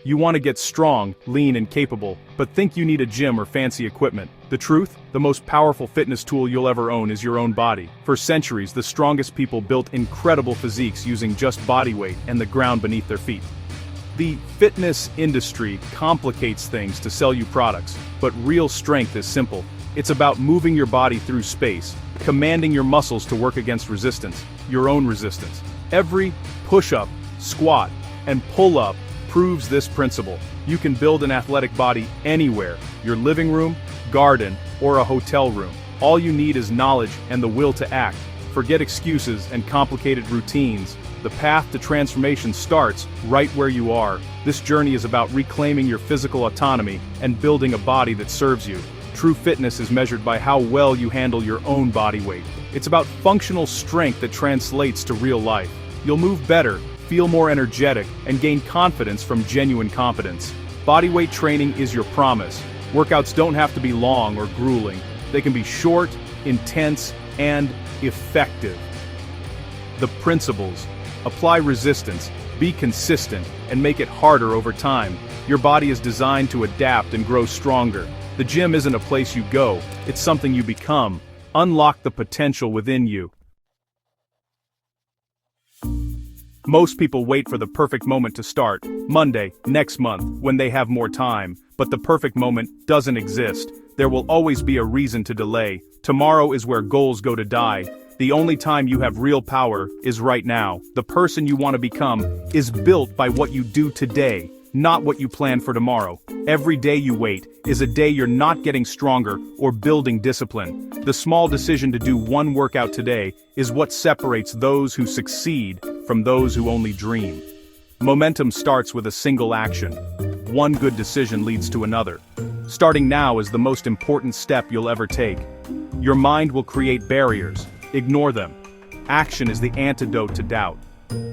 You want to get strong, lean and capable, but think you need a gym or fancy equipment. The truth? The most powerful fitness tool you'll ever own is your own body. For centuries, the strongest people built incredible physiques using just body weight and the ground beneath their feet. The fitness industry complicates things to sell you products, but real strength is simple. It's about moving your body through space, commanding your muscles to work against resistance, your own resistance. Every push-up, squat, and pull-up proves this principle. You can build an athletic body anywhere, your living room, garden, or a hotel room. All you need is knowledge and the will to act. Forget excuses and complicated routines. The path to transformation starts right where you are. This journey is about reclaiming your physical autonomy and building a body that serves you. True fitness is measured by how well you handle your own body weight. It's about functional strength that translates to real life. You'll move better, feel more energetic, and gain confidence from genuine competence. Bodyweight training is your promise. Workouts don't have to be long or grueling. They can be short, intense, and effective. The principles: apply resistance, be consistent, and make it harder over time. Your body is designed to adapt and grow stronger. The gym isn't a place you go, it's something you become. Unlock the potential within you. Most people wait for the perfect moment to start, Monday, next month, when they have more time. But the perfect moment doesn't exist. There will always be a reason to delay. Tomorrow is where goals go to die. The only time you have real power is right now. The person you want to become is built by what you do today, not what you plan for tomorrow. Every day you wait is a day you're not getting stronger or building discipline. The small decision to do one workout today is what separates those who succeed from those who only dream. Momentum starts with a single action. One good decision leads to another. Starting now is the most important step you'll ever take. Your mind will create barriers. Ignore them. Action is the antidote to doubt.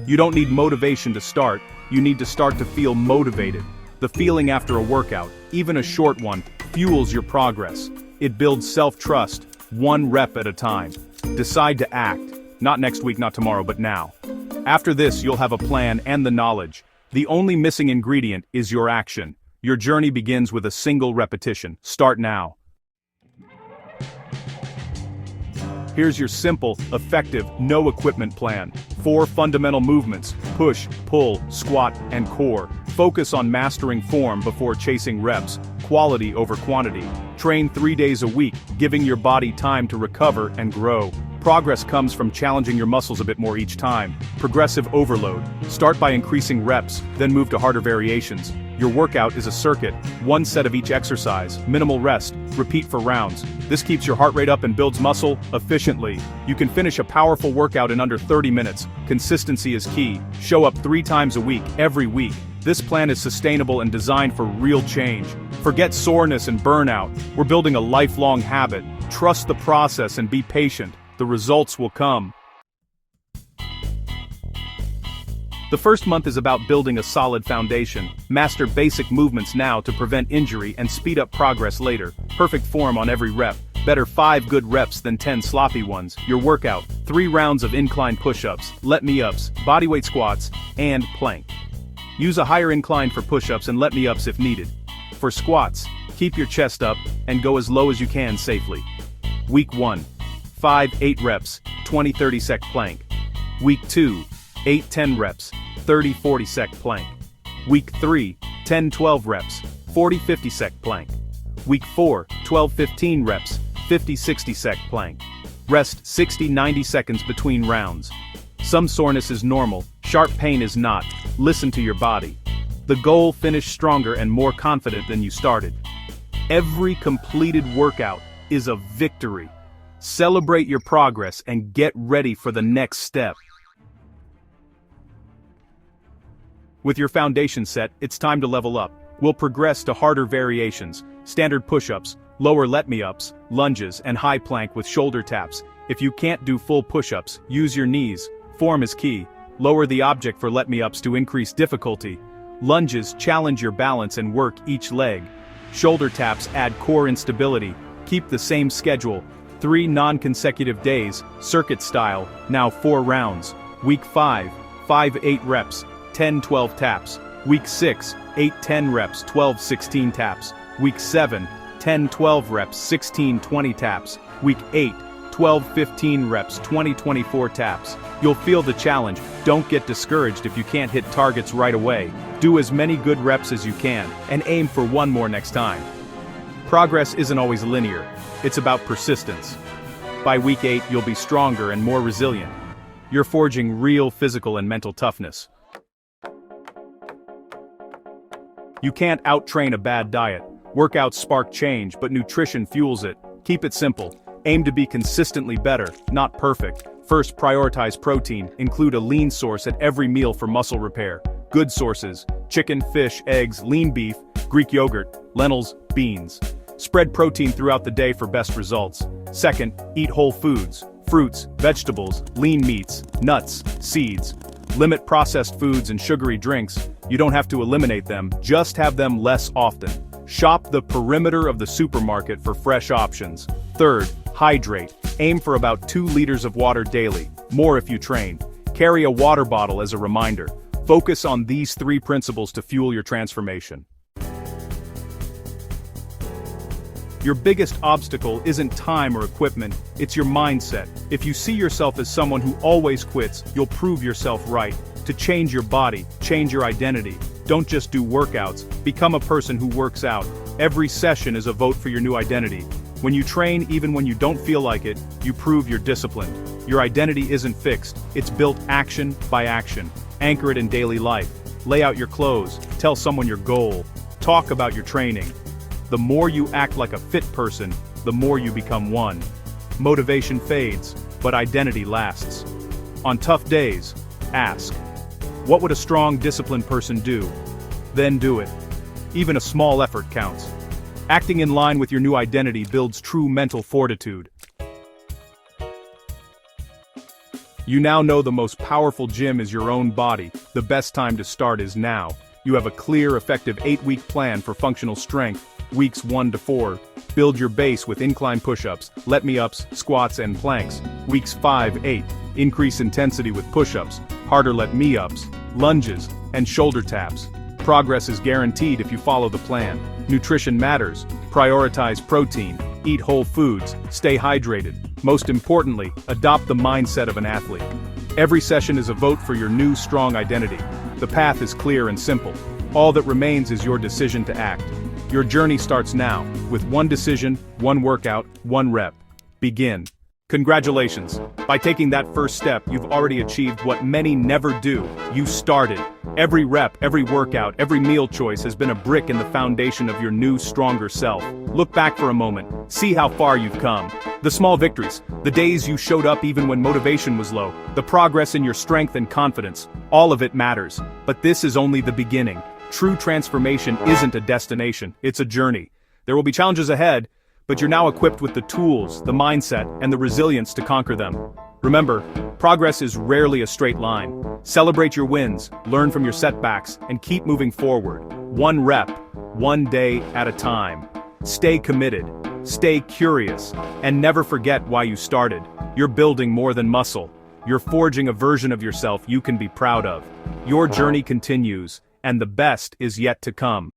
You don't need motivation to start, you need to start to feel motivated. The feeling after a workout, even a short one, fuels your progress. It builds self-trust, one rep at a time. Decide to act. Not next week, not tomorrow, but now. After this, you'll have a plan and the knowledge. The only missing ingredient is your action. Your journey begins with a single repetition. Start now. Here's your simple, effective, no-equipment plan. 4 fundamental movements: push, pull, squat, and core. Focus on mastering form before chasing reps, quality over quantity. Train 3 days a week, giving your body time to recover and grow. Progress comes from challenging your muscles a bit more each time. Progressive overload. Start by increasing reps, then move to harder variations. Your workout is a circuit, one set of each exercise, minimal rest, repeat for rounds. This keeps your heart rate up and builds muscle efficiently. You can finish a powerful workout in under 30 minutes. Consistency is key. Show up 3 times a week, every week. This plan is sustainable and designed for real change. Forget soreness and burnout. We're building a lifelong habit. Trust the process and be patient. The results will come. The first month is about building a solid foundation. Master basic movements now to prevent injury and speed up progress later. Perfect form on every rep. Better 5 good reps than 10 sloppy ones. Your workout: 3 rounds of incline push-ups, let-me-ups, bodyweight squats, and plank. Use a higher incline for push-ups and let-me-ups if needed. For squats, keep your chest up and go as low as you can safely. Week 1. 5-8 reps, 20-30 sec plank. Week 2. 8-10 reps, 30-40 sec plank. Week 3, 10-12 reps, 40-50 sec plank. Week 4, 12-15 reps, 50-60 sec plank. Rest 60-90 seconds between rounds. Some soreness is normal, sharp pain is not. Listen to your body. The goal: finish stronger and more confident than you started. Every completed workout is a victory. Celebrate your progress and get ready for the next step. With your foundation set, it's time to level up. We'll progress to harder variations: standard push-ups, lower let-me-ups, lunges, and high plank with shoulder taps. If you can't do full push-ups, use your knees. Form is key. Lower the object for let-me-ups to increase difficulty. Lunges challenge your balance and work each leg. Shoulder taps add core instability. Keep the same schedule. 3 non-consecutive days, circuit style, now 4 rounds. Week 5, 5-8 reps, 10-12 taps. Week 6, 8-10 reps, 12-16 taps. Week 7, 10-12 reps, 16-20 taps. Week 8, 12-15 reps, 20-24 taps. You'll feel the challenge. Don't get discouraged if you can't hit targets right away. Do as many good reps as you can, and aim for one more next time. Progress isn't always linear. It's about persistence. By week 8, you'll be stronger and more resilient. You're forging real physical and mental toughness. You can't out-train a bad diet. Workouts spark change, but nutrition fuels it. Keep it simple. Aim to be consistently better, not perfect. First, prioritize protein. Include a lean source at every meal for muscle repair. Good sources: chicken, fish, eggs, lean beef, Greek yogurt, lentils, beans. Spread protein throughout the day for best results. Second, eat whole foods, fruits, vegetables, lean meats, nuts, seeds. Limit processed foods and sugary drinks. You don't have to eliminate them, just have them less often. Shop the perimeter of the supermarket for fresh options. Third, hydrate. Aim for about 2 liters of water daily, more if you train. Carry a water bottle as a reminder. Focus on these 3 principles to fuel your transformation. Your biggest obstacle isn't time or equipment, it's your mindset. If you see yourself as someone who always quits, you'll prove yourself right. To change your body, change your identity. Don't just do workouts, become a person who works out. Every session is a vote for your new identity. When you train even when you don't feel like it, you prove you're disciplined. Your identity isn't fixed, it's built action by action. Anchor it in daily life. Lay out your clothes, tell someone your goal. Talk about your training. The more you act like a fit person, the more you become one. Motivation fades, but identity lasts. On tough days, ask, what would a strong, disciplined person do? Then do it. Even a small effort counts. Acting in line with your new identity builds true mental fortitude. You now know the most powerful gym is your own body. The best time to start is now. You have a clear, effective 8-week plan for functional strength. Weeks 1 to 4. Build your base with incline push-ups, let-me-ups, squats, and planks. Weeks 5-8. Increase intensity with push-ups, harder let-me-ups, lunges, and shoulder taps. Progress is guaranteed if you follow the plan. Nutrition matters. Prioritize protein. Eat whole foods. Stay hydrated. Most importantly, adopt the mindset of an athlete. Every session is a vote for your new strong identity. The path is clear and simple. All that remains is your decision to act. Your journey starts now, with one decision, one workout, one rep. Begin. Congratulations. By taking that first step, you've already achieved what many never do. You started. Every rep, every workout, every meal choice has been a brick in the foundation of your new, stronger self. Look back for a moment. See how far you've come. The small victories, the days you showed up even when motivation was low, the progress in your strength and confidence, all of it matters. But this is only the beginning. True transformation isn't a destination, it's a journey. There will be challenges ahead, but you're now equipped with the tools, the mindset, and the resilience to conquer them. Remember, progress is rarely a straight line. Celebrate your wins, learn from your setbacks, and keep moving forward. One rep, one day at a time. Stay committed, stay curious, and never forget why you started. You're building more than muscle. You're forging a version of yourself you can be proud of. Your journey continues, and the best is yet to come.